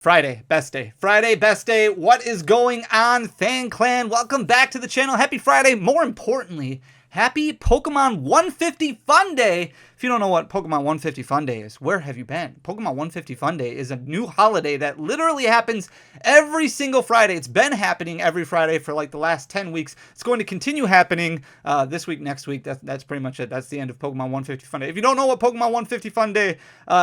Friday, best day. Friday, best day. What is going on, Fan Clan? Welcome back to the channel. Happy Friday. More importantly, happy Pokemon 150 Fun Day. If you don't know what Pokemon 150 Fun Day is, where have you been? Pokemon 150 Fun Day is a new holiday that literally happens every single Friday. It's been happening every Friday for like the last 10 weeks. It's going to continue happening this week, next week. That's pretty much it. That's the end of Pokemon 150 Fun Day. If you don't know what Pokemon 150 Fun Day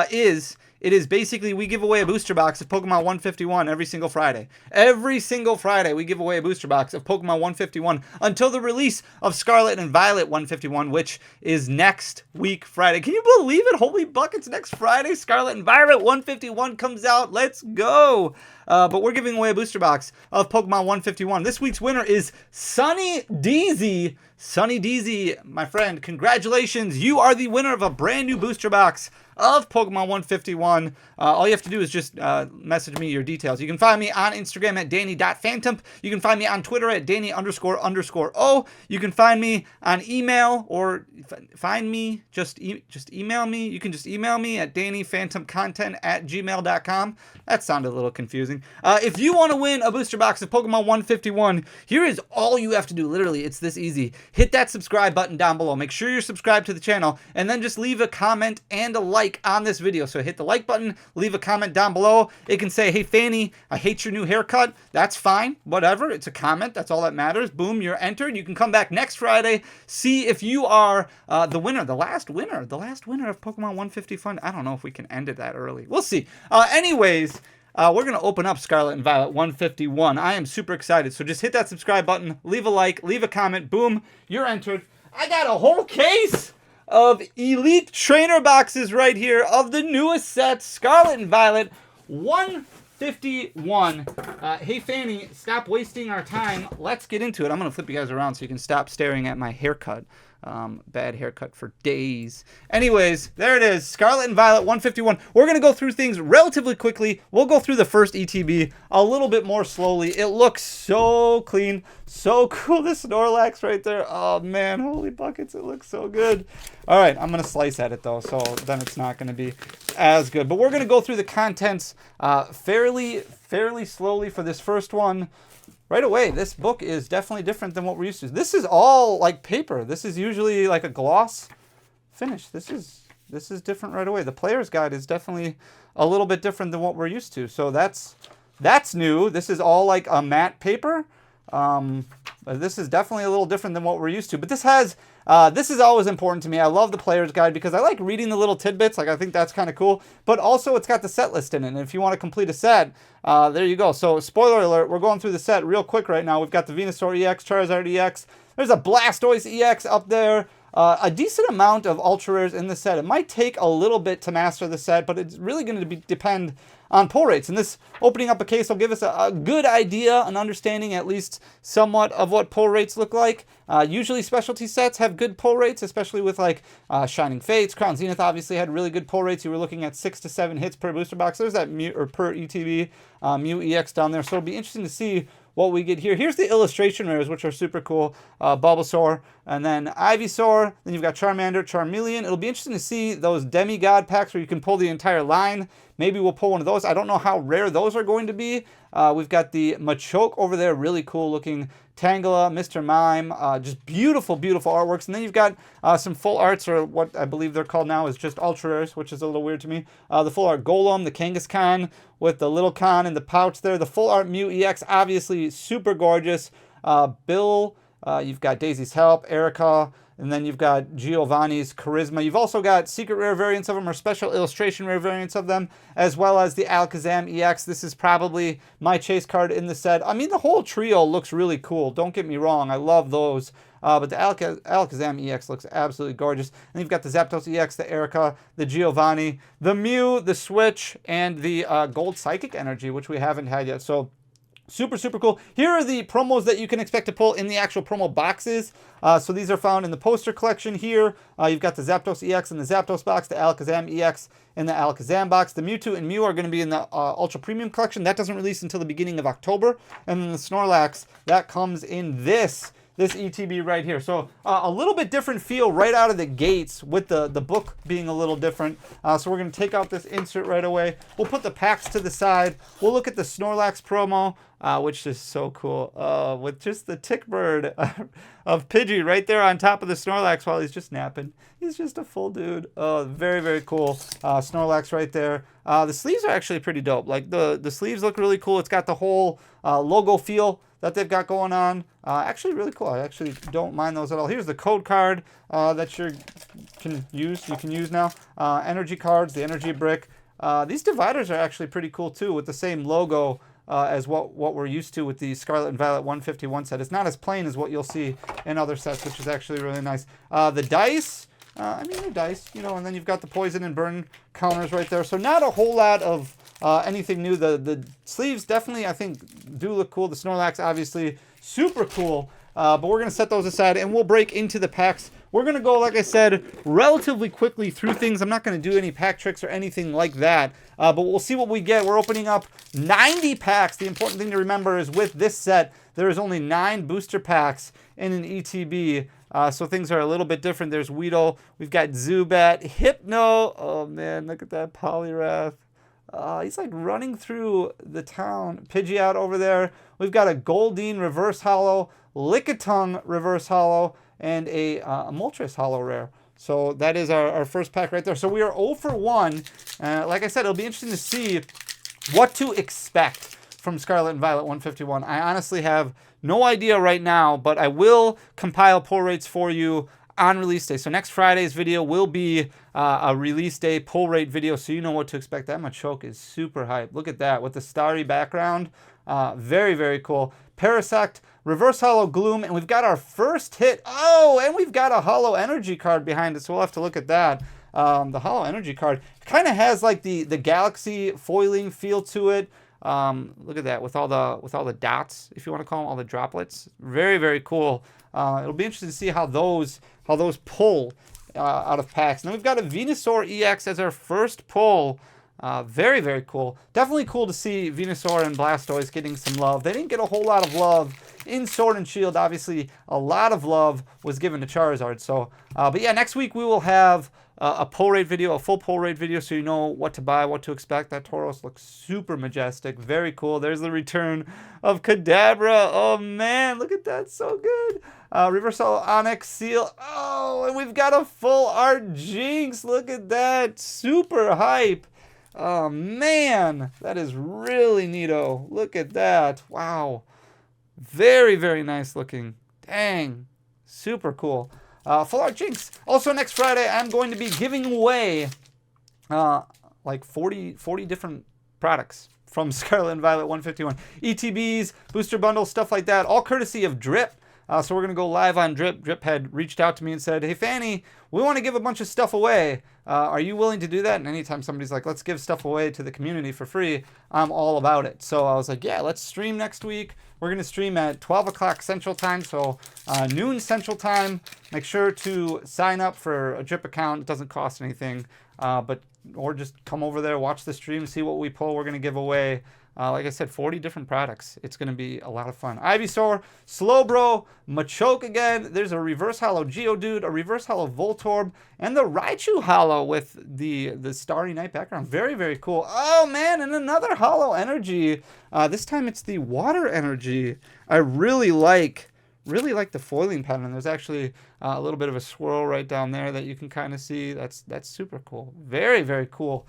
is, it is basically we give away a booster box of Pokemon 151 every single Friday. Every single Friday we give away a booster box of Pokemon 151 until the release of Scarlet and Violet 151, which is next week Friday. Can you believe it? Holy buckets, next Friday Scarlet and Violet 151 comes out. Let's go. But we're giving away a booster box of Pokemon 151. This week's winner is Sunny DZ. Sunny DZ, my friend, congratulations. You are the winner of a brand new booster box of Pokemon 151. All you have to do is just message me your details. You can find me on Instagram at danny.phantump. You can find me on Twitter at danny__o. You can find me on email, or find me, just email me. You can just email me at dannyphantumpcontent@gmail.com. That sounded a little confusing. If you want to win a booster box of Pokemon 151, here is all you have to do. Literally, it's this easy. Hit that subscribe button down below. Make sure you're subscribed to the channel, and then just leave a comment and a like on this video. So hit the like button, leave a comment down below. It can say, hey Fanny, I hate your new haircut. That's fine, whatever. It's a comment. That's all that matters. Boom, you're entered. You can come back next Friday, see if you are the winner, the last winner of Pokemon 150 Fun. I don't know if we can end it that early. We'll see. Anyways, we're going to open up Scarlet and Violet 151. I am super excited. So just hit that subscribe button, leave a like, leave a comment. Boom, you're entered. I got a whole case of Elite Trainer boxes right here of the newest set, Scarlet and Violet 151. Hey Fanny, stop wasting our time. Let's get into it. I'm going to flip you guys around so you can stop staring at my haircut. Bad haircut for days. Anyways, there it is. Scarlet and Violet 151. We're going to go through things relatively quickly. We'll go through the first ETB a little bit more slowly. It looks so clean, so cool. This Snorlax right there. Oh man, holy buckets. It looks so good. All right, I'm going to slice at it though, so then it's not going to be as good. But we're going to go through the contents fairly slowly for this first one. Right away, this book is definitely different than what we're used to. This is all like paper. This is usually like a gloss finish. This is different right away. The player's guide is definitely a little bit different than what we're used to. So that's new. This is all like a matte paper. This is definitely a little different than what we're used to. But this has, this is always important to me. I love the player's guide because I like reading the little tidbits. Like I think that's kind of cool. But also it's got the set list in it. And if you want to complete a set, there you go. So spoiler alert, we're going through the set real quick right now. We've got the Venusaur EX, Charizard EX. There's a Blastoise EX up there. A decent amount of ultra rares in the set. It might take a little bit to master the set, but it's really going to depend on pull rates. And this opening up a case will give us a good idea, an understanding at least somewhat of what pull rates look like. Usually specialty sets have good pull rates, especially with like Shining Fates. Crown Zenith obviously had really good pull rates. You were looking at 6 to 7 hits per booster box. There's that Mew, or per ETB, Mew EX down there. So it'll be interesting to see what we get here. Here's the illustration rares, which are super cool. Bulbasaur, and then Ivysaur. Then you've got Charmander, Charmeleon. It'll be interesting to see those demigod packs where you can pull the entire line. Maybe we'll pull one of those. I don't know how rare those are going to be. We've got the Machoke over there, really cool looking. Tangela, Mr. Mime, just beautiful artworks. And then you've got some full arts, or what I believe they're called now is just ultra rares, which is a little weird to me. The full art Golem, the Kangaskhan with the little Khan in the pouch there. The full art Mew EX, obviously super gorgeous. Bill, you've got Daisy's Help, Erica, and then you've got Giovanni's Charisma. You've also got secret rare variants of them, or special illustration rare variants of them, as well as the Alakazam EX. This is probably my chase card in the set. I mean, the whole trio looks really cool. Don't get me wrong. I love those. But the Alakazam EX looks absolutely gorgeous. And you've got the Zapdos EX, the Erica, the Giovanni, the Mew, the Switch, and the Gold Psychic Energy, which we haven't had yet. So super cool. Here are the promos that you can expect to pull in the actual promo boxes. So these are found in the poster collection here. You've got the Zapdos EX in the Zapdos box, the Alakazam EX in the Alakazam box. The Mewtwo and Mew are going to be in the Ultra Premium collection. That doesn't release until the beginning of October. And then the Snorlax, that comes in this this ETB right here. So a little bit different feel right out of the gates with the book being a little different. So we're going to take out this insert right away. We'll put the packs to the side. We'll look at the Snorlax promo, which is so cool, with just the tick bird of Pidgey right there on top of the Snorlax while he's just napping. He's just a full dude. Oh, very, very cool. Snorlax right there. The sleeves are actually pretty dope. Like the sleeves look really cool. It's got the whole logo feel that they've got going on. Actually really cool. I actually don't mind those at all. Here's the code card that you can use now. Energy cards, the energy brick. These dividers are actually pretty cool too, with the same logo as what we're used to with the Scarlet and Violet 151 set. It's not as plain as what you'll see in other sets, which is actually really nice. The dice, I mean, they're dice, you know, and then you've got the poison and burn counters right there. So not a whole lot of anything new. The sleeves definitely, I think, do look cool. The Snorlax, obviously, super cool. But we're going to set those aside, and we'll break into the packs. We're going to go, like I said, relatively quickly through things. I'm not going to do any pack tricks or anything like that. But we'll see what we get. We're opening up 90 packs. The important thing to remember is with this set, there is only 9 booster packs in an ETB. So things are a little bit different. There's Weedle. We've got Zubat. Hypno. Oh, man, look at that Poliwrath. He's like running through the town. Pidgeot over there. We've got a Goldeen reverse holo, Lickitung reverse holo, and a Moltres holo rare. So that is our first pack right there. So we are 0 for 1. Like I said, it'll be interesting to see what to expect from Scarlet and Violet 151. I honestly have no idea right now, but I will compile pull rates for you on release day. So next Friday's video will be a release day pull rate video, so you know what to expect. That Machoke is super hype. Look at that with the starry background. Very, very cool. Parasect, reverse holo Gloom, and we've got our first hit. Oh, and we've got a holo energy card behind it, so we'll have to look at that. The holo energy card kind of has like the galaxy foiling feel to it. Look at that with all the dots, if you want to call them, all the droplets. Very, very cool. It'll be interesting to see how those pull out of packs. And then we've got a Venusaur EX as our first pull. Very, very cool. Definitely cool to see Venusaur and Blastoise getting some love. They didn't get a whole lot of love in Sword and Shield. Obviously, a lot of love was given to Charizard. So, but yeah, next week we will have a pull rate video, a full pull rate video, so you know what to buy, what to expect. That Tauros looks super majestic. Very cool. There's the return of Kadabra. Oh, man, look at that. So good. Reversal Onyx Seal. Oh, and we've got a full art Jinx. Look at that. Super hype. Oh, man, that is really neato. Look at that. Wow. Very, very nice looking. Dang. Super cool. Full art Jinx. Also, next Friday, I'm going to be giving away like 40 different products from Scarlet and Violet 151. ETBs, booster bundles, stuff like that, all courtesy of Drip. So we're going to go live on Drip. Drip had reached out to me and said, hey, Fanny, we want to give a bunch of stuff away. Are you willing to do that? And anytime somebody's like, let's give stuff away to the community for free, I'm all about it. So I was like, yeah, let's stream next week. We're going to stream at 12 o'clock Central Time, so noon Central Time. Make sure to sign up for a Drip account. It doesn't cost anything, or just come over there, watch the stream, see what we pull. We're going to give away, like I said, 40 different products. It's going to be a lot of fun. Ivysaur, Slowbro, Machoke again. There's a reverse holo Geodude, a reverse holo Voltorb, and the Raichu holo with the Starry Night background. Very, very cool. Oh, man, and another holo energy. This time it's the water energy. I really like the foiling pattern. There's actually a little bit of a swirl right down there that you can kind of see. That's super cool. Very, very cool.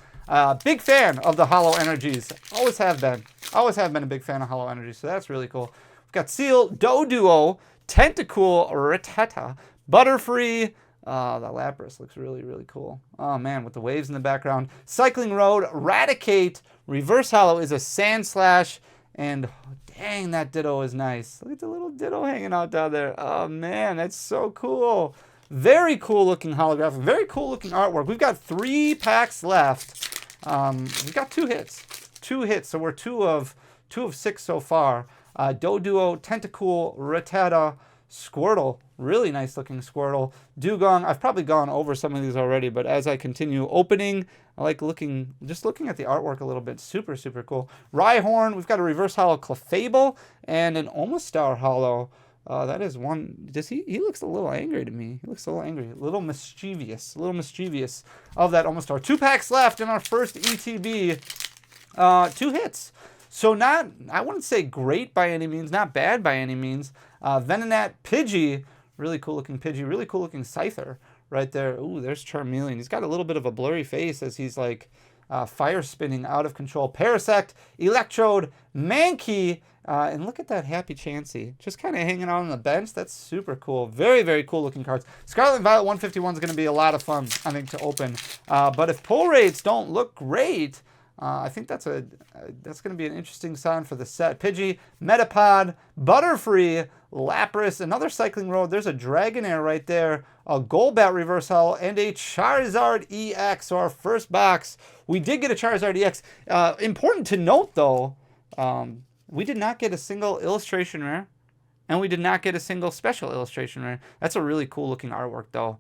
Big fan of the holo energies. Always have been. Always have been a big fan of holo energies, so that's really cool. We've got Seal, Doduo, Tentacool, Rattata, Butterfree. The Lapras looks really, really cool. Oh, man, with the waves in the background. Cycling Road, Raticate, Reverse Holo is a Sandslash, and dang, that Ditto is nice. Look at the little Ditto hanging out down there. Oh, man, that's so cool. Very cool looking holographic. Very cool looking artwork. We've got 3 packs left. We've got 2 hits. 2 hits, so we're 2 of 6 so far. Doduo, Tentacool, Rattata, Squirtle. Really nice looking Squirtle. Dugong. I've probably gone over some of these already, but as I continue opening, I like looking at the artwork a little bit. Super, super cool. Rhyhorn. We've got a reverse holo Clefable and an Omastar holo That is one. Does he looks a little angry to me. He looks a little angry, a little mischievous, of that almost star. 2 packs left in our first ETB. 2 hits. So not, I wouldn't say great by any means, not bad by any means. Venonat, Pidgey, really cool looking Pidgey, really cool looking Scyther right there. Ooh, there's Charmeleon. He's got a little bit of a blurry face as he's like fire spinning out of control. Parasect, Electrode, Mankey, and look at that Happy Chansey. Just kind of hanging out on the bench. That's super cool. Very, very cool looking cards. Scarlet and Violet 151 is going to be a lot of fun, I think, to open. But if pull rates don't look great, I think that's going to be an interesting sign for the set. Pidgey, Metapod, Butterfree, Lapras, another Cycling Road. There's a Dragonair right there, a Golbat Reverse Hollow, and a Charizard EX. So our first box, we did get a Charizard EX. Important to note, though, we did not get a single illustration rare, and we did not get a single special illustration rare. That's a really cool looking artwork, though.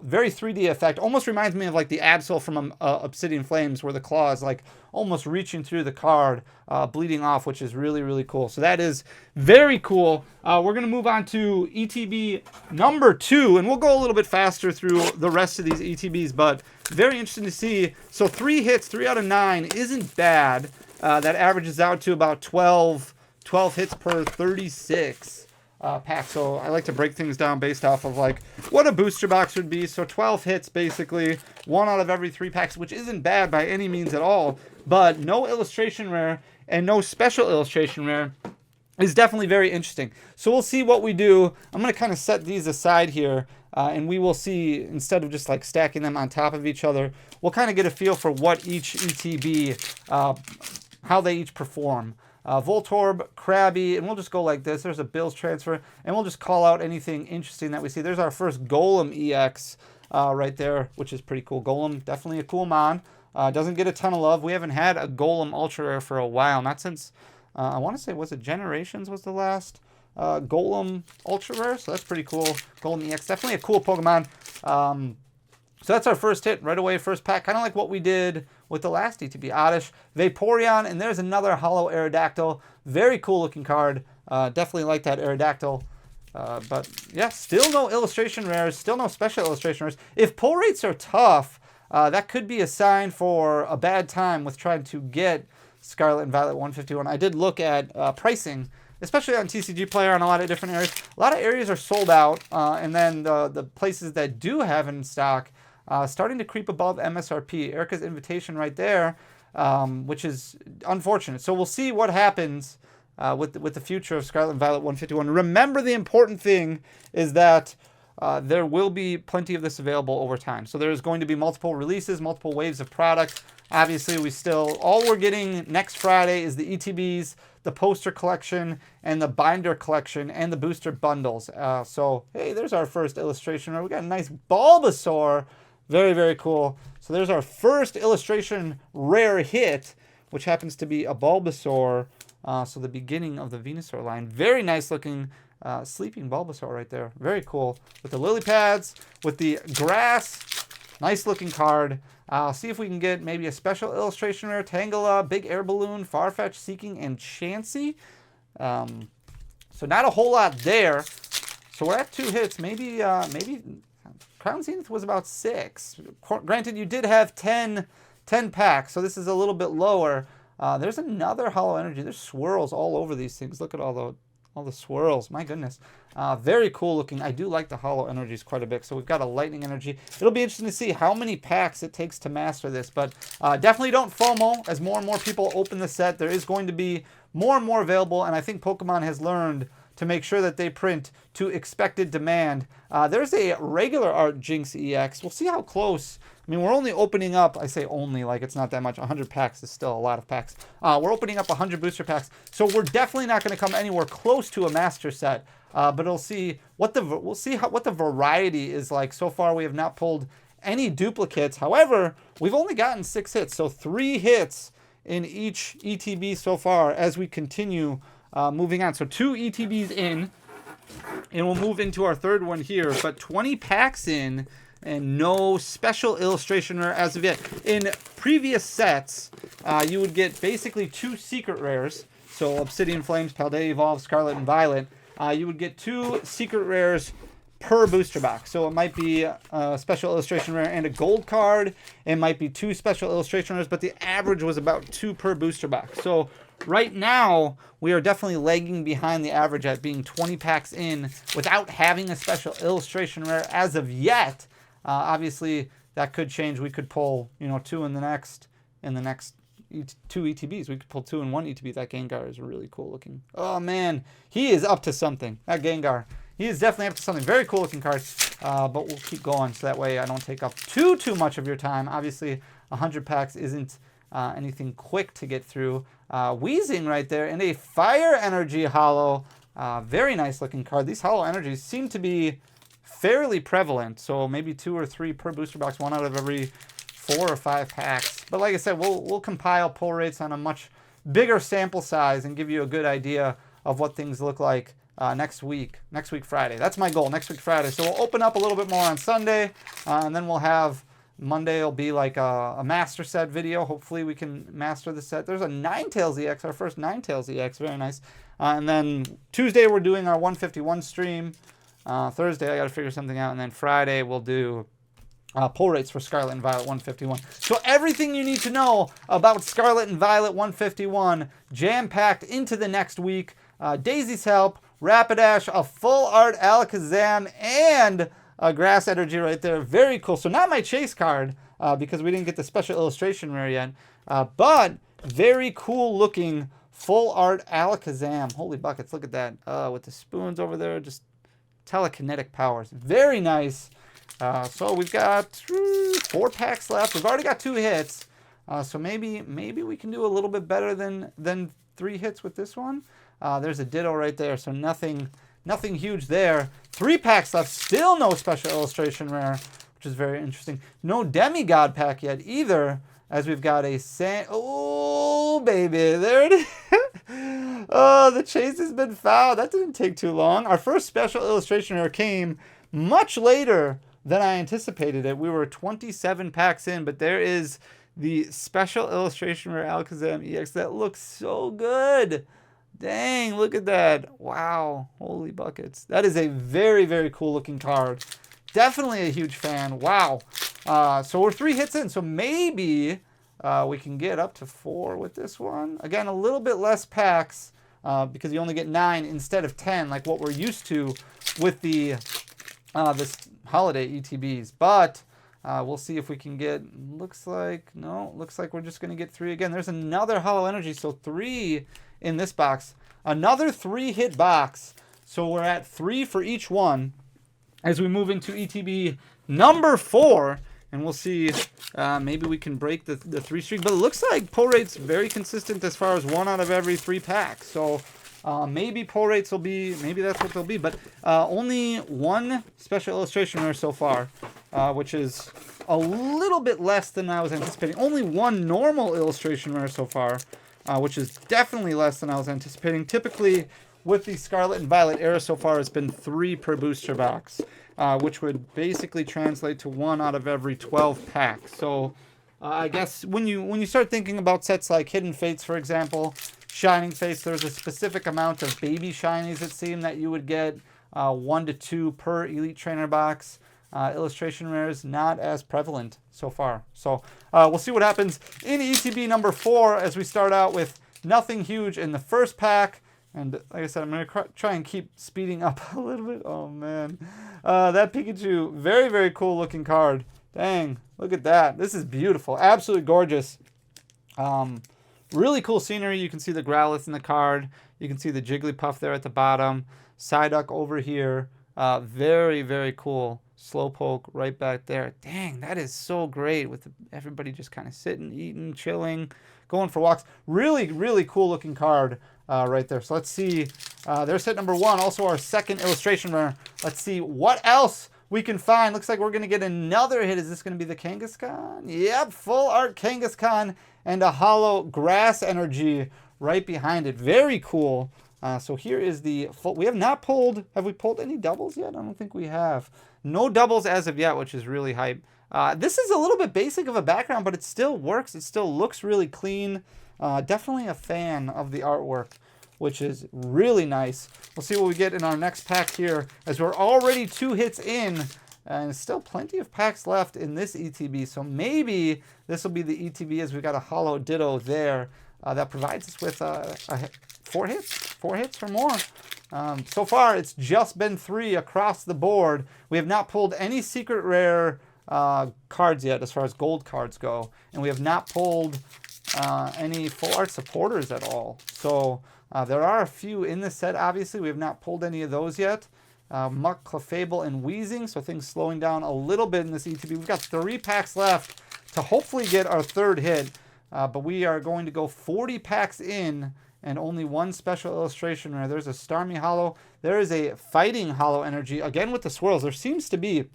Very 3D effect. Almost reminds me of like the Absol from Obsidian Flames, where the claw is like almost reaching through the card, bleeding off, which is really, really cool. So that is very cool. We're going to move on to ETB number 2, and we'll go a little bit faster through the rest of these ETBs, but very interesting to see. So 3 hits, 3 out of 9 isn't bad. That averages out to about 12 hits per 36 pack. So I like to break things down based off of like what a booster box would be. So 12 hits basically, 1 out of every 3 packs, which isn't bad by any means at all. But no illustration rare and no special illustration rare is definitely very interesting. So we'll see what we do. I'm going to kind of set these aside here, and we will see, instead of just like stacking them on top of each other, we'll kind of get a feel for what each ETB, how they each perform. Voltorb, Krabby, and we'll just go like this. There's a Bills transfer, and we'll just call out anything interesting that we see. There's our first Golem EX right there, which is pretty cool. Golem, definitely a cool mon. Doesn't get a ton of love. We haven't had a Golem Ultra Rare for a while. Not since, I want to say, was it Generations was the last Golem Ultra Rare? So that's pretty cool. Golem EX, definitely a cool Pokemon. So that's our first hit right away, first pack. Kind of like what we did with the last ETB. Oddish, Vaporeon, and there's another Hollow Aerodactyl. Very cool looking card. Definitely like that Aerodactyl. But yeah, still no illustration rares, still no special illustration rares. If pull rates are tough, that could be a sign for a bad time with trying to get Scarlet and Violet 151. I did look at pricing, especially on TCG Player, on a lot of different areas. A lot of areas are sold out, and then the places that do have in stock, starting to creep above MSRP. Erica's Invitation right there, which is unfortunate. So we'll see what happens with the future of Scarlet and Violet 151. Remember, the important thing is that there will be plenty of this available over time. So there's going to be multiple releases, multiple waves of product. Obviously, all we're getting next Friday is the ETBs, the poster collection, and the binder collection, and the booster bundles. So, hey, there's our first illustration. We got a nice Bulbasaur. Very, very cool. So there's our first illustration rare hit, which happens to be a Bulbasaur. So the beginning of the Venusaur line. Very nice looking sleeping Bulbasaur right there. Very cool. With the lily pads, with the grass. Nice looking card. See if we can get maybe a special illustration rare. Tangela, Big Air Balloon, Farfetch, Seeking, and Chansey. So not a whole lot there. So we're at 2 hits. Maybe Crown Zenith was about 6. Granted, you did have 10 packs, so this is a little bit lower. There's another Hollow Energy. There's swirls all over these things. Look at all the swirls. My goodness. Very cool looking. I do like the Hollow Energies quite a bit. So we've got a Lightning Energy. It'll be interesting to see how many packs it takes to master this. But definitely don't FOMO. As more and more people open the set, there is going to be more and more available. And I think Pokemon has learned to make sure that they print to expected demand. There's a regular art Jinx EX. We'll see how close. I mean, we're only opening up, I say only, like it's not that much. 100 packs is still a lot of packs. We're opening up 100 booster packs. So we're definitely not going to come anywhere close to a master set. But we'll see what the variety is like. So far, we have not pulled any duplicates. However, we've only gotten 6 hits. So 3 hits in each ETB so far as we continue moving on. So 2 ETBs in, and we'll move into our third one here. But 20 packs in, and no special illustration rare as of yet. In previous sets, you would get basically 2 secret rares. So Obsidian Flames, Paldea Evolve, Scarlet and Violet. you would get 2 secret rares per booster box. So it might be a special illustration rare and a gold card. It might be 2 special illustration rares, but the average was about 2 per booster box. So right now, we are definitely lagging behind the average at being 20 packs in without having a special illustration rare as of yet. Obviously, that could change. We could pull, 2 in the next 2 ETBs. We could pull 2 in 1 ETB. That Gengar is really cool looking. Oh man, he is up to something. That Gengar. He is definitely up to something. Very cool looking card. But we'll keep going so that way I don't take up too much of your time. Obviously, 100 packs isn't anything quick to get through. Weezing right there and a Fire Energy Holo. Very nice looking card. These Holo Energies seem to be fairly prevalent. So maybe 2 or 3 per booster box. 1 out of every 4 or 5 packs. But like I said, we'll compile pull rates on a much bigger sample size and give you a good idea of what things look like next week Friday. That's my goal, next week Friday. So we'll open up a little bit more on Sunday, and then we'll have Monday will be like a master set video. Hopefully we can master the set. There's a Ninetales EX, our first Ninetales EX, very nice. And then Tuesday we're doing our 151 stream. Thursday I got to figure something out, and then Friday we'll do pull rates for Scarlet and Violet 151. So everything you need to know about Scarlet and Violet 151 jam-packed into the next week. Daisy's Help, Rapidash, a full art Alakazam, and a Grass Energy right there. Very cool. So not my chase card because we didn't get the special illustration rare yet. But very cool looking full art Alakazam. Holy buckets, look at that. With the spoons over there, just telekinetic powers. Very nice. So we've got 4 packs left. We've already got 2 hits. So maybe we can do a little bit better than 3 hits with this one. There's a Ditto right there, so nothing huge there. 3 packs left, still no special illustration rare, which is very interesting. No Demigod pack yet either, as we've got a oh baby, there it is. Oh, the chase has been fouled. That didn't take too long. Our first special illustration rare came much later than I anticipated it. We were 27 packs in, but there is the special illustration rare Alakazam EX. That looks so good. Dang, look at that. Wow. Holy buckets. That is a very, very cool looking card. Definitely a huge fan. Wow. So we're 3 hits in. So maybe we can get up to 4 with this one. Again, a little bit less packs because you only get 9 instead of 10 like what we're used to with the this holiday ETBs. But we'll see if we can get, looks like we're just going to get 3 again. There's another Holo Energy, so 3 in this box. Another 3 hit box. So we're at 3 for each one as we move into ETB number 4. And we'll see, maybe we can break the 3 streak. But it looks like pull rate's very consistent as far as 1 out of every 3 packs. So maybe pull rates will be, maybe that's what they'll be. But only 1 special illustration rare so far, which is a little bit less than I was anticipating. Only 1 normal illustration rare so far, which is definitely less than I was anticipating. Typically, with the Scarlet and Violet era so far, it's been 3 per booster box, which would basically translate to 1 out of every 12 packs. So I guess when you start thinking about sets like Hidden Fates, for example, Shining Fates, there's a specific amount of baby shinies, it seemed, that you would get 1 to 2 per Elite Trainer box. Illustration rares not as prevalent so far. So we'll see what happens in ETB number 4 as we start out with nothing huge in the first pack. And like I said, I'm going to try and keep speeding up a little bit. Oh, man. That Pikachu, very, very cool looking card. Dang, look at that. This is beautiful. Absolutely gorgeous. Really cool scenery. You can see the Growlithe in the card. You can see the Jigglypuff there at the bottom. Psyduck over here. Very, very cool. Slowpoke right back there. Dang, that is so great with everybody just kind of sitting, eating, chilling, going for walks. Really, really cool looking card right there. So let's see. There's hit number 1. Also our second illustration rare. Let's see what else we can find. Looks like we're going to get another hit. Is this going to be the Kangaskhan? Yep, full art Kangaskhan and a Holo Grass Energy right behind it. Very cool. So here is the full. We have not pulled. Have we pulled any doubles yet? I don't think we have. No doubles as of yet, which is really hype. This is a little bit basic of a background, but it still works. It still looks really clean. Definitely a fan of the artwork which is really nice. We'll see what we get in our next pack here, as we're already 2 hits in, and still plenty of packs left in this ETB. So maybe this will be the ETB, as we got a Holo Ditto there that provides us with 4 hits or more. So far, it's just been 3 across the board. We have not pulled any secret rare cards yet as far as gold cards go, and we have not pulled any full art supporters at all. So there are a few in this set. Obviously, we have not pulled any of those yet. Muck, Clefable, and Weezing, so things slowing down a little bit in this ETB. We've got 3 packs left to hopefully get our 3rd hit, but we are going to go 40 packs in and only 1 special illustration rare. There's a Starmie Holo. There is a Fighting Holo Energy. Again with the swirls, there seems to be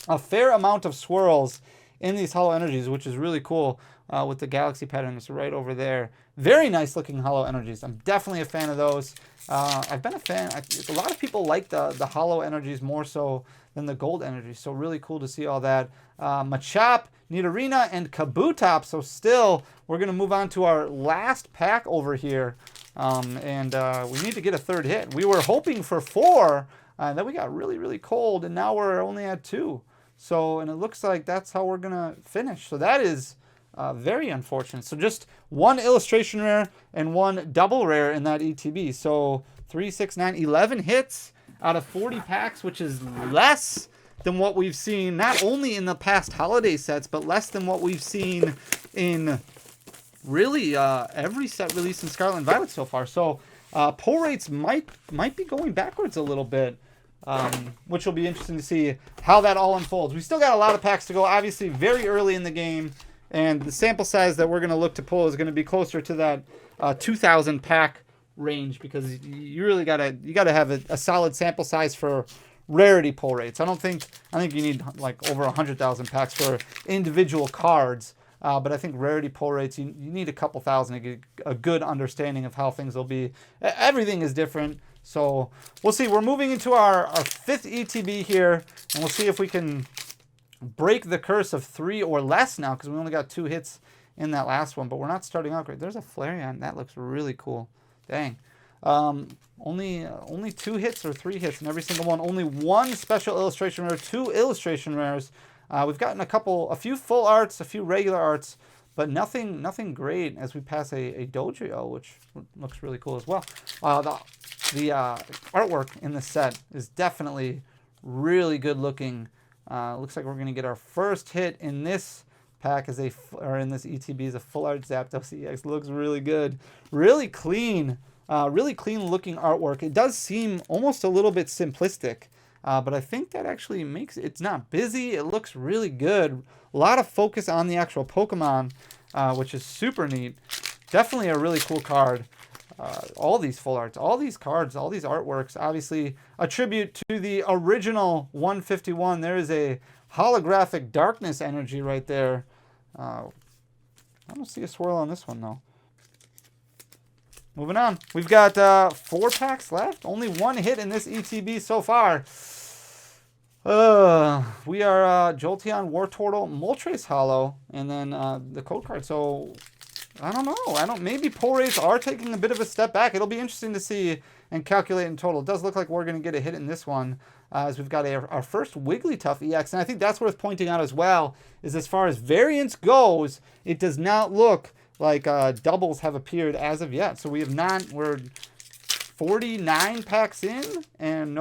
a fair amount of swirls in these Holo Energies, which is really cool with the galaxy pattern. It's right over there. Very nice looking Holo Energies. I'm definitely a fan of those. I've been a fan. A lot of people like the Holo Energies more so than the gold Energies, so really cool to see all that. Machop, Nidorina, and Kabutops. So still, we're going to move on to our last pack over here, and we need to get a 3rd hit. We were hoping for 4, then we got really, really cold, and now we're only at 2. So, and it looks like that's how we're going to finish. So that is very unfortunate. So just 1 illustration rare and 1 double rare in that ETB. So 3, 6, 9, 11 hits out of 40 packs, which is less than what we've seen not only in the past holiday sets, but less than what we've seen in really every set released in Scarlet and Violet so far. So pull rates might be going backwards a little bit, which will be interesting to see how that all unfolds. We still got a lot of packs to go, obviously very early in the game, and the sample size that we're going to look to pull is going to be closer to that 2,000 pack range, because you really gotta have a solid sample size for rarity pull rates. I think you need like over 100,000 packs for individual cards, but I think rarity pull rates, you need a couple thousand to get a good understanding of how things will be. Everything is different, so we'll see. We're moving into our 5th ETB here, and we'll see if we can break the curse of 3 or less now, because we only got 2 hits in that last one, but we're not starting out great. There's a Flareon. That looks really cool. Dang. Only 2 hits or 3 hits in every single one. Only 1 special illustration rare, 2 illustration rares. We've gotten a few full arts, a few regular arts, but nothing great as we pass a Dodrio, which looks really cool as well. The artwork in the set is definitely really good looking. Looks like we're going to get our first hit in this pack in this ETB is a full art Zapdos EX. Looks really good, really clean looking artwork. It does seem almost a little bit simplistic, but I think that actually makes it's not busy. It looks really good. A lot of focus on the actual Pokemon, which is super neat. Definitely a really cool card. All these full arts, all these cards, all these artworks, obviously a tribute to the original 151. There is a holographic darkness energy right there. I don't see a swirl on this one though. Moving on. We've got 4 packs left. Only 1 hit in this ETB so far. We are Jolteon, Wartortle, Moltres Holo, and then the code card. So I don't know. Maybe pull rates are taking a bit of a step back. It'll be interesting to see and calculate in total. It does look like we're going to get a hit in this one, as we've got our first Wigglytuff EX. And I think that's worth pointing out as well, is as far as variance goes, it does not look like doubles have appeared as of yet. So we're 49 packs in, and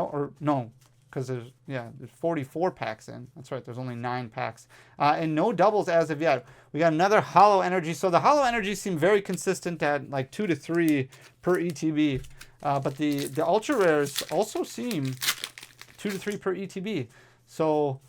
because there's 44 packs in. That's right, there's only 9 packs. And no doubles as of yet. We got another Holo Energy. So the Holo Energies seem very consistent at like 2 to 3 per ETB. But the Ultra Rares also seem 2 to 3 per ETB. So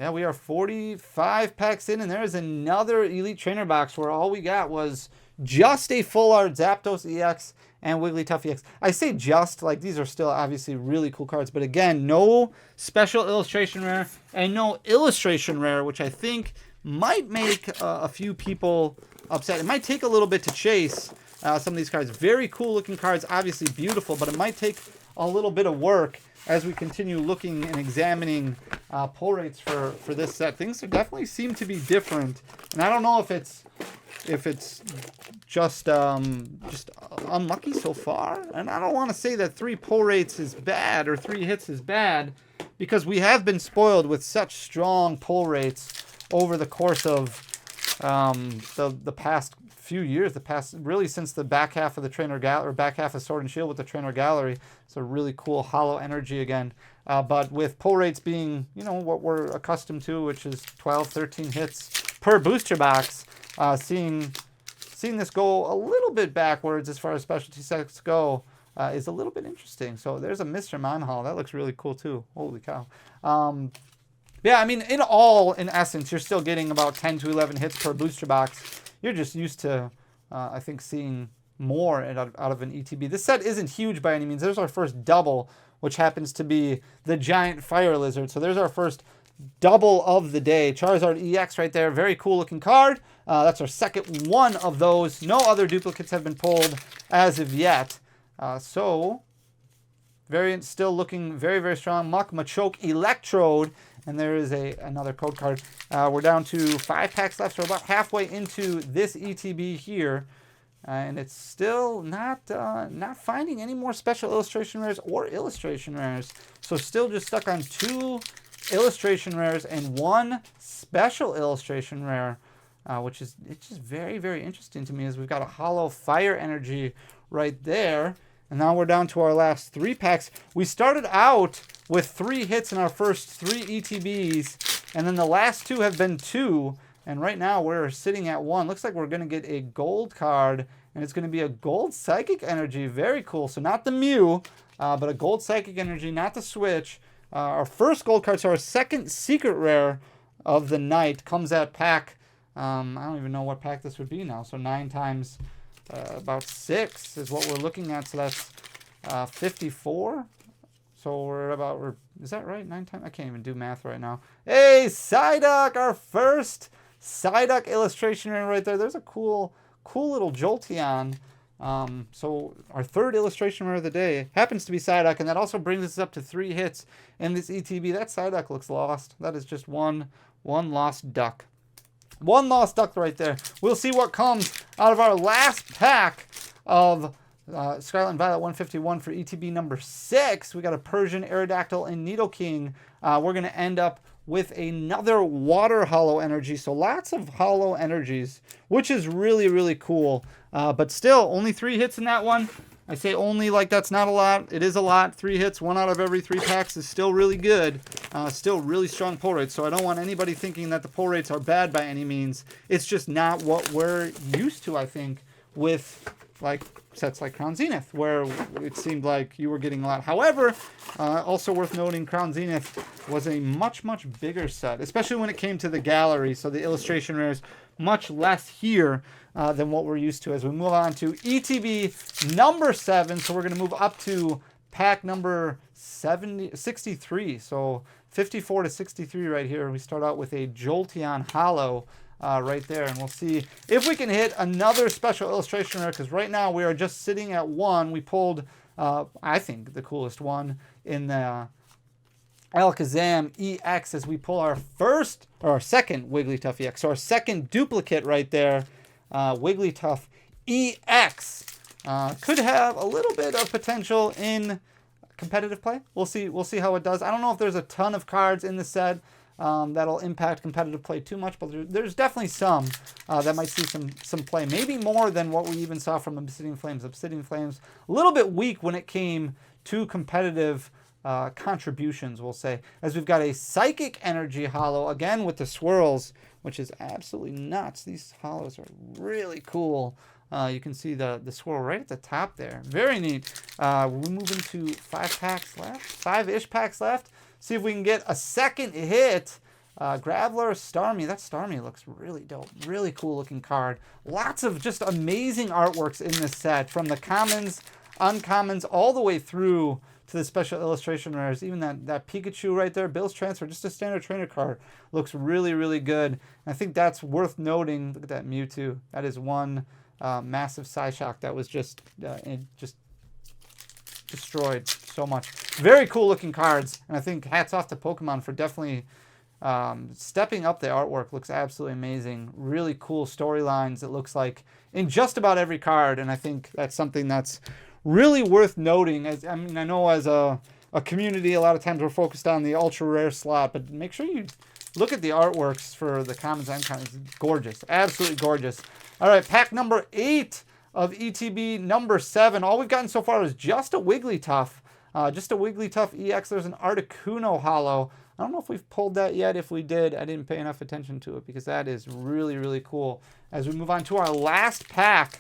yeah, we are 45 packs in, and there is another Elite Trainer box where all we got was just a full art Zapdos EX and Wigglytuff EX. I say just, like these are still obviously really cool cards, but again, no special illustration rare and no illustration rare, which I think might make a few people upset. It might take a little bit to chase some of these cards. Very cool looking cards, obviously beautiful, but it might take a little bit of work as we continue looking and examining pull rates for this set. Things definitely seem to be different, and I don't know if it's just unlucky so far. And I don't want to say that 3 pull rates is bad or 3 hits is bad, because we have been spoiled with such strong pull rates over the course of the past few years, really since the back half of the Trainer Gallery, or back half of Sword and Shield with the Trainer Gallery. It's a really cool hollow energy again. But with pull rates being, what we're accustomed to, which is 12, 13 hits per booster box, seeing this go a little bit backwards as far as specialty sets go is a little bit interesting. So there's a Mr. Mime Hollow. That looks really cool too. Holy cow. Yeah, I mean, in essence, you're still getting about 10 to 11 hits per booster box. You're just used to, I think, seeing more out of an ETB. This set isn't huge by any means. There's our first double, which happens to be the giant fire lizard. So there's our first double of the day. Charizard EX right there. Very cool looking card. That's our second one of those. No other duplicates have been pulled as of yet. So variant still looking very, very strong. Muck, Machoke, Electrode. And there is another code card. We're down to 5 packs left, so about halfway into this ETB here. And it's still not finding any more special illustration rares or illustration rares. So still just stuck on 2 illustration rares and 1 special illustration rare, which is just very, very interesting to me, as we've got a hollow fire energy right there. And now we're down to our last 3 packs. We started out with 3 hits in our first 3 ETBs, and then the last 2 have been 2. And right now we're sitting at 1. Looks like we're going to get a gold card, and it's going to be a gold psychic energy. Very cool. So not the Mew, but a gold psychic energy, not the Switch. Our first gold card, so our second secret rare of the night, comes at pack. I don't even know what pack this would be now. So 9 times about 6 is what we're looking at. So that's 54. So is that right? 9 times? I can't even do math right now. Hey, Psyduck, our first Psyduck illustration right there. There's a cool little Jolteon. So our third illustration rare of the day happens to be Psyduck, and that also brings us up to 3 hits in this ETB. That Psyduck looks lost. That is just one lost duck. One lost duck right there. We'll see what comes out of our last pack of Scarlet and Violet 151 for ETB number 6. We got a Persian, Aerodactyl, and Nidoking. We're going to end up with another water hollow energy. So lots of hollow energies, which is really, really cool. But still, only 3 hits in that one. I say only like that's not a lot. It is a lot. 3 hits, 1 out of every 3 packs is still really good. Still really strong pull rates. So I don't want anybody thinking that the pull rates are bad by any means. It's just not what we're used to, I think, with like sets like Crown Zenith, where it seemed like you were getting a lot. However, also worth noting, Crown Zenith was a much, much bigger set, especially when it came to the gallery. So the illustration rares much less here than what we're used to. As we move on to ETB number 7, so we're going to move up to pack number 63. So 54 to 63 right here. We start out with a Jolteon Hollow right there, and we'll see if we can hit another special illustration rare, because right now we are just sitting at 1. We pulled, I think, the coolest one in the Alakazam EX as we pull our second Wigglytuff EX. So our second duplicate right there, Wigglytuff EX. Could have a little bit of potential in competitive play. We'll see how it does. I don't know if there's a ton of cards in the set that'll impact competitive play too much, but there's definitely some that might see some play. Maybe more than what we even saw from Obsidian Flames. Obsidian Flames, a little bit weak when it came to competitive contributions, we'll say. As we've got a Psychic Energy Hollow, again with the swirls, which is absolutely nuts. These hollows are really cool. You can see the swirl right at the top there. Very neat. We're moving to 5 packs left. 5-ish packs left. See if we can get a second hit. Graveler, Starmie. That Starmie looks really dope. Really cool looking card. Lots of just amazing artworks in this set, from the commons, uncommons, all the way through to the special illustration rares. Even that Pikachu right there, Bill's Transfer, just a standard trainer card, looks really, really good. And I think that's worth noting. Look at that Mewtwo. That is one massive Psyshock that was just destroyed so much. Very cool looking cards, and I think hats off to Pokemon for definitely Stepping up the artwork looks absolutely amazing. Really cool storylines, it looks like, in just about every card. And I think that's something that's really worth noting. I know as a community, a lot of times we're focused on the ultra rare slot, but make sure you look at the artworks for the commons and uncommons. It's gorgeous. Absolutely gorgeous. All right, pack number 8 of ETB number 7. All we've gotten so far is just a Wigglytuff. Just a Wigglytuff EX. There's an Articuno holo. I don't know if we've pulled that yet. If we did, I didn't pay enough attention to it because that is really, really cool. As we move on to our last pack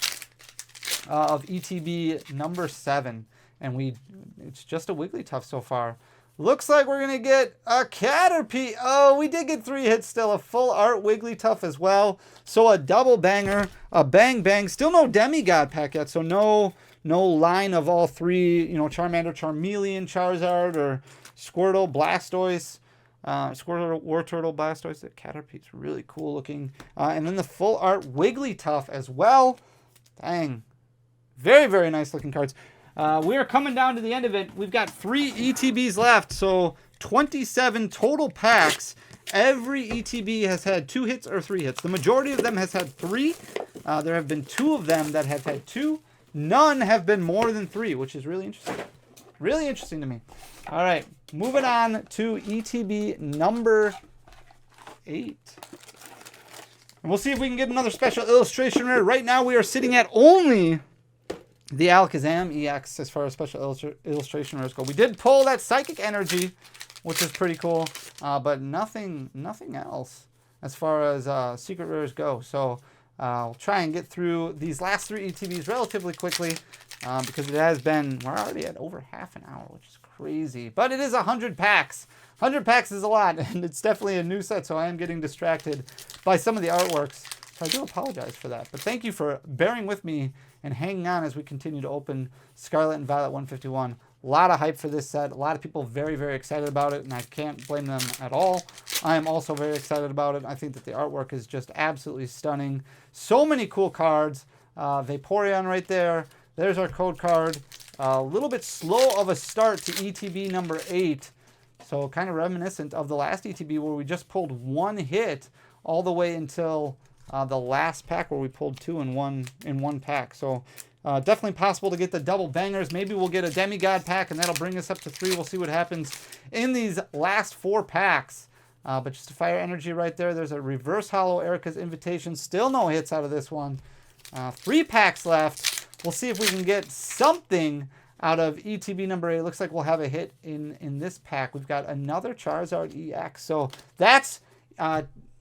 of ETB number 7. And it's just a Wigglytuff so far. Looks like we're going to get a Caterpie. Oh, we did get 3 hits still. A full art Wigglytuff as well. So a double banger, a bang bang. Still no demigod pack yet. So no line of all 3, Charmander, Charmeleon, Charizard, or Squirtle, Blastoise. Squirtle, Wartortle, Blastoise. The Caterpie's really cool looking. And then the full art Wigglytuff as well. Dang. Very, very nice looking cards. We are coming down to the end of it. We've got 3 ETBs left, so 27 total packs. Every ETB has had 2 hits or 3 hits. The majority of them has had 3. There have been 2 of them that have had 2. None have been more than 3, which is really interesting. Really interesting to me. All right, moving on to ETB number 8. And we'll see if we can get another special illustration rare. Right now we are sitting at only the Alakazam EX as far as special illustration rares go. We did pull that Psychic Energy, which is pretty cool, but nothing else as far as secret rares go. So we'll try and get through these last 3 ETBs relatively quickly because it has been, we're already at over half an hour, which is crazy. But it is 100 packs. 100 packs is a lot, and it's definitely a new set, so I am getting distracted by some of the artworks. So I do apologize for that. But thank you for bearing with me and hanging on as we continue to open Scarlet and Violet 151. A lot of hype for this set. A lot of people very, very excited about it, and I can't blame them at all. I am also very excited about it. I think that the artwork is just absolutely stunning. So many cool cards. Vaporeon right there. There's our code card. A little bit slow of a start to ETB number 8. So kind of reminiscent of the last ETB where we just pulled 1 hit all the way until the last pack where we pulled 2 in one pack. So definitely possible to get the double bangers. Maybe we'll get a demigod pack and that'll bring us up to 3. We'll see what happens in these last 4 packs. But just a fire energy right there. There's a reverse holo Erica's Invitation. Still no hits out of this one. 3 packs left. We'll see if we can get something out of ETB number 8. Looks like we'll have a hit in this pack. We've got another Charizard EX. So that's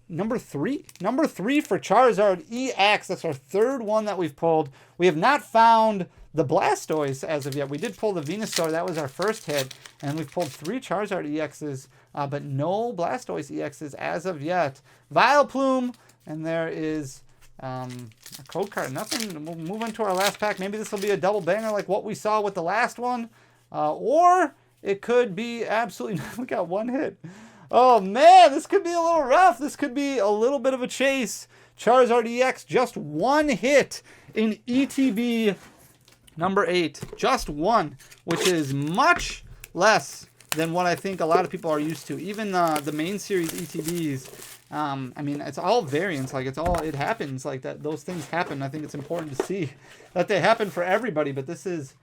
number 3. Number 3 for Charizard EX. That's our 3rd one that we've pulled. We have not found the Blastoise as of yet. We did pull the Venusaur. That was our first hit. And we've pulled 3 Charizard EXs, but no Blastoise EXs as of yet. Vileplume, and there is a code card. Nothing. We'll move into our last pack. Maybe this will be a double banger like what we saw with the last one. Or it could be absolutely... We got 1 hit. Oh, man, this could be a little rough. This could be a little bit of a chase. Charizard EX, just 1 hit in ETB number 8. Just 1, which is much less than what I think a lot of people are used to. Even the main series ETBs, I mean, it's all variants. Like, it happens like that. Those things happen. I think it's important to see that they happen for everybody. But this is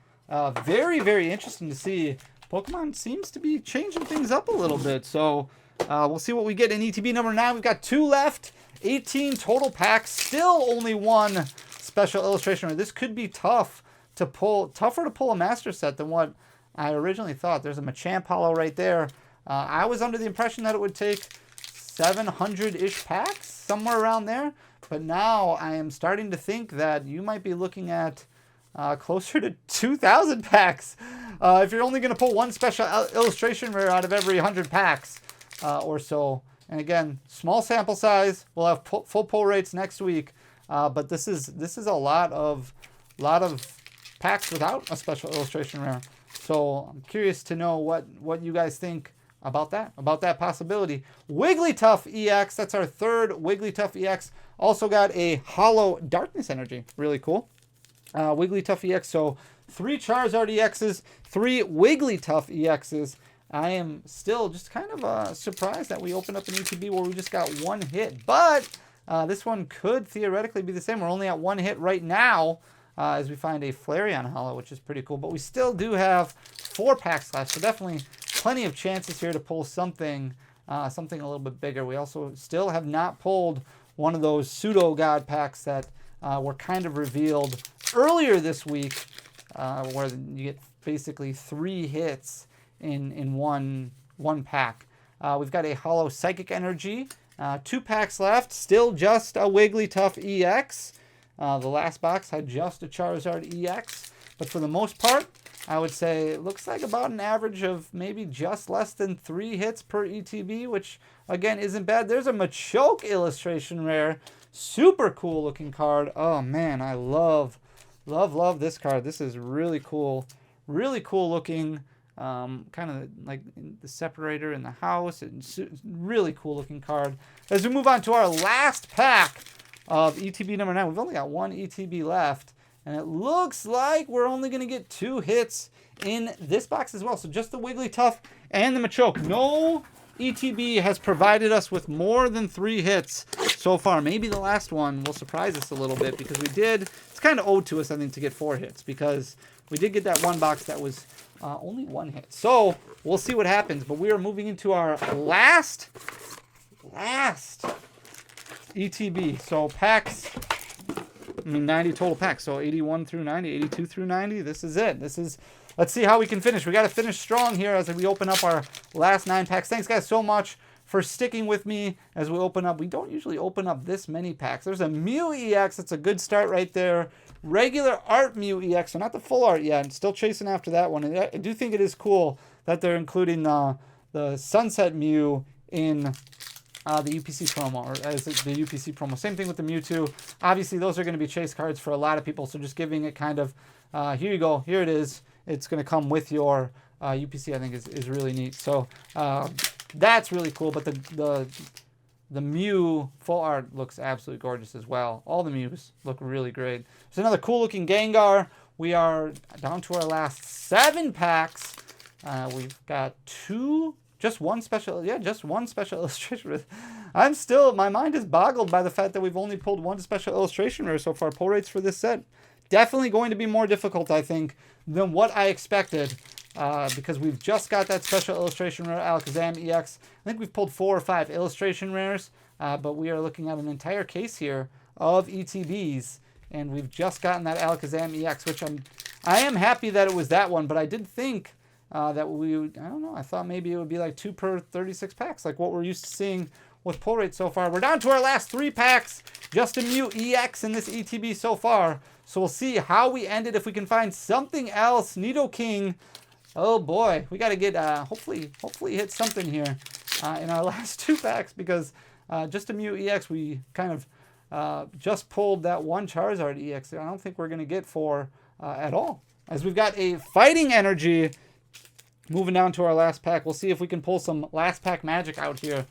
very, very interesting to see. Pokemon seems to be changing things up a little bit. So we'll see what we get in ETB number 9. We've got 2 left. 18 total packs. Still only 1 special illustration. This could be tough to pull. Tougher to pull a master set than what I originally thought. There's a Machamp holo right there. I was under the impression that it would take 700-ish packs, somewhere around there. But now I am starting to think that you might be looking at closer to 2,000 packs if you're only going to pull 1 special illustration rare out of every 100 packs or so. And again, small sample size. We'll have full pull rates next week. But this is a lot of packs without a special illustration rare. So I'm curious to know what you guys think about that possibility. Wigglytuff EX, that's our 3rd Wigglytuff EX. Also got a holo Darkness Energy, really cool. Wigglytuff EX, so 3 Charizard EXs, 3 Wigglytuff EXs, I am still just kind of surprised that we opened up an ETB where we just got one hit. But this one could theoretically be the same. We're only at one hit right now as we find a Flareon Hollow, which is pretty cool. But we still do have 4 packs left, so definitely plenty of chances here to pull something a little bit bigger. We also still have not pulled one of those pseudo god packs that were kind of revealed earlier this week, where you get basically 3 hits in one pack. We've got a Hollow Psychic Energy, 2 packs left, still just a Wigglytuff EX. The last box had just a Charizard EX, but for the most part, I would say it looks like about an average of maybe just less than 3 hits per ETB, which again isn't bad. There's a Machoke illustration rare, super cool looking card. Oh man, I love this card. This is really cool looking. Kind of like the separator in the house. It's really cool looking card. As we move on to our last pack of ETB number 9, we've only got 1 ETB left, and it looks like we're only going to get 2 hits in this box as well. So just the Wigglytuff and the Machoke. No ETB has provided us with more than 3 hits so far. Maybe the last one will surprise us a little bit, because it's kind of owed to us, I think, to get 4 hits, because we did get that one box that was only 1 hit. So we'll see what happens, but we are moving into our last ETB. So packs, 90 total packs. So 81 through 90, 82 through 90. This is it. Let's see how we can finish. We got to finish strong here as we open up our last 9 packs. Thanks, guys, so much for sticking with me as we open up. We don't usually open up this many packs. There's a Mew EX. That's a good start right there. Regular Art Mew EX, so not the full art yet. I'm still chasing after that one. And I do think it is cool that they're including the Sunset Mew in the UPC promo, or as the UPC promo. Same thing with the Mewtwo. Obviously, those are going to be chase cards for a lot of people, so just giving it kind of, here you go, here it is. It's going to come with your UPC, I think is really neat. So that's really cool, but the Mew full art looks absolutely gorgeous as well. All the Mews look really great. There's another cool looking Gengar. We are down to our last 7 packs. We've got just one special illustration. My mind is boggled by the fact that we've only pulled 1 special illustration rare so far. Pull rates for this set definitely going to be more difficult, I think, than what I expected. Because we've just got that special illustration rare Alakazam EX. I think we've pulled 4 or 5 illustration rares, but we are looking at an entire case here of ETBs, and we've just gotten that Alakazam EX, which I am happy that it was that one, but I did think that we would, I don't know, I thought maybe it would be like 2 per 36 packs, like what we're used to seeing with pull rates so far. We're down to our last 3 packs, just a Mew EX in this ETB so far, so we'll see how we end it, if we can find something else. Nidoking. Oh boy, we got to get, hopefully hit something here in our last 2 packs, because just a Mew EX, we kind of just pulled that one Charizard EX. I don't think we're going to get 4 at all. As we've got a Fighting Energy moving down to our last pack. We'll see if we can pull some last pack magic out here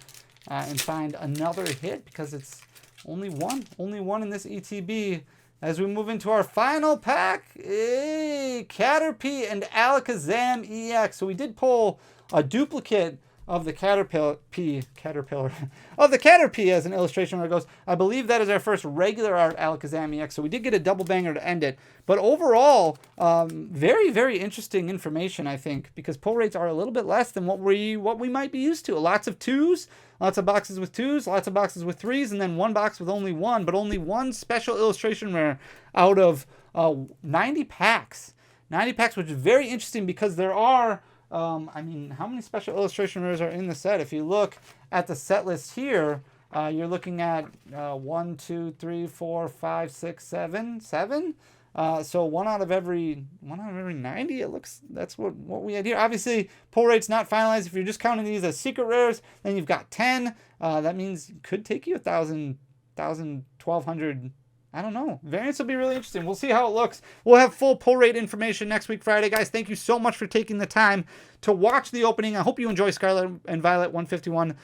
and find another hit, because it's only one in this ETB. As we move into our final pack, Caterpie and Alakazam EX. So we did pull a duplicate of the Caterpillar of the Caterpie as an illustration where it goes. I believe that is our first regular art Alakazam EX. So we did get a double banger to end it. But overall, very, very interesting information, I think, because pull rates are a little bit less than what we might be used to. Lots of 2s, lots of boxes with 2s, lots of boxes with 3s, and then 1 box with only 1, but only 1 special illustration rare out of 90 packs. 90 packs, which is very interesting, because there are, how many special illustration rares are in the set? If you look at the set list here, you're looking at 1, 2, 3, 4, 5, 6, 7. So one out of every 90. It looks, that's what we had here. Obviously, pull rate's not finalized. If you're just counting these as secret rares, then you've got 10. That means it could take you 1,000, 1,200 I don't know. Variants will be really interesting. We'll see how it looks. We'll have full pull rate information next week, Friday. Guys, thank you so much for taking the time to watch the opening. I hope you enjoy Scarlet and Violet 151.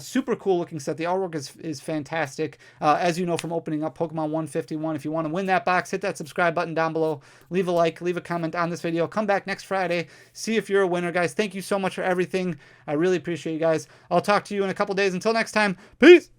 Super cool looking set. The artwork is fantastic. As you know from opening up Pokemon 151, if you want to win that box, hit that subscribe button down below. Leave a like, leave a comment on this video. Come back next Friday. See if you're a winner, guys. Thank you so much for everything. I really appreciate you guys. I'll talk to you in a couple days. Until next time, peace.